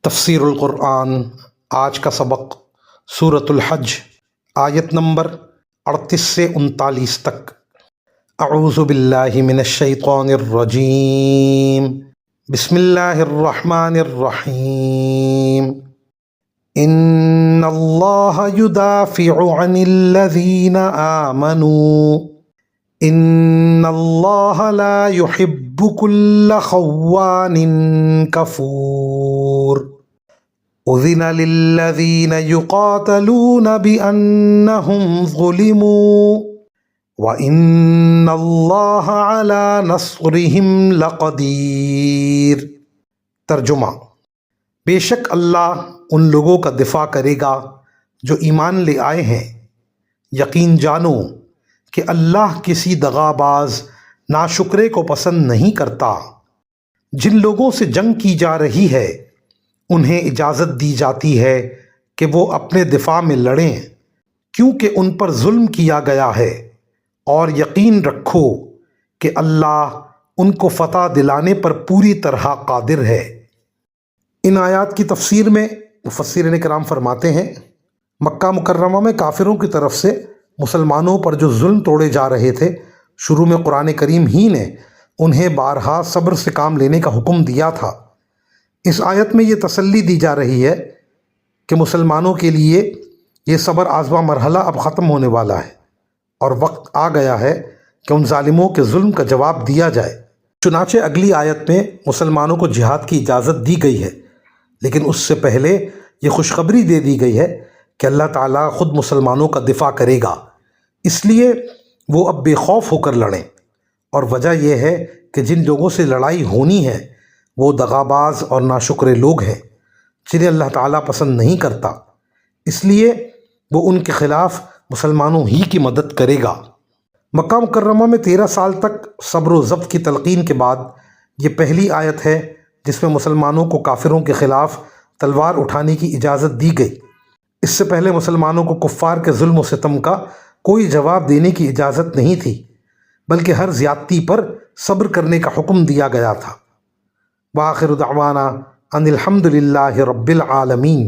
تفسیر القرآن آج کا سبق سورۃ الحج آیت نمبر 38 سے 39 تک۔ اعوذ باللہ من الشیطان الرجیم، بسم اللہ الرحمن الرحیم۔ ان اللہ یدافع عن الذین آمنوا ان اللہ لا يحب كل خوان کفور۔ اذن للذین یقاتلون بأنہم ظلموا وَإِنَّ اللَّهَ عَلَى نَصْرِهِمْ لَقَدِيرٌ۔ ترجمہ: بے شک اللہ ان لوگوں کا دفاع کرے گا جو ایمان لے آئے ہیں۔ یقین جانو کہ اللہ کسی دغا باز ناشکرے کو پسند نہیں کرتا۔ جن لوگوں سے جنگ کی جا رہی ہے انہیں اجازت دی جاتی ہے کہ وہ اپنے دفاع میں لڑیں، کیونکہ ان پر ظلم کیا گیا ہے، اور یقین رکھو کہ اللہ ان کو فتح دلانے پر پوری طرح قادر ہے۔ ان آیات کی تفسیر میں مفسرین کرام فرماتے ہیں، مکہ مکرمہ میں کافروں کی طرف سے مسلمانوں پر جو ظلم توڑے جا رہے تھے، شروع میں قرآن کریم ہی نے انہیں بارہا صبر سے کام لینے کا حکم دیا تھا۔ اس آیت میں یہ تسلی دی جا رہی ہے کہ مسلمانوں کے لیے یہ صبر آزما مرحلہ اب ختم ہونے والا ہے، اور وقت آ گیا ہے کہ ان ظالموں کے ظلم کا جواب دیا جائے۔ چنانچہ اگلی آیت میں مسلمانوں کو جہاد کی اجازت دی گئی ہے، لیکن اس سے پہلے یہ خوشخبری دے دی گئی ہے کہ اللہ تعالیٰ خود مسلمانوں کا دفاع کرے گا، اس لیے وہ اب بے خوف ہو کر لڑیں۔ اور وجہ یہ ہے کہ جن لوگوں سے لڑائی ہونی ہے وہ دغاباز اور ناشکرے لوگ ہیں جنہیں اللہ تعالیٰ پسند نہیں کرتا، اس لیے وہ ان کے خلاف مسلمانوں ہی کی مدد کرے گا۔ مکہ مکرمہ میں 13 سال تک صبر و ضبط کی تلقین کے بعد یہ پہلی آیت ہے جس میں مسلمانوں کو کافروں کے خلاف تلوار اٹھانے کی اجازت دی گئی۔ اس سے پہلے مسلمانوں کو کفار کے ظلم و ستم کا کوئی جواب دینے کی اجازت نہیں تھی، بلکہ ہر زیادتی پر صبر کرنے کا حکم دیا گیا تھا۔ وآخر دعوانا ان الحمد للہ رب العالمین۔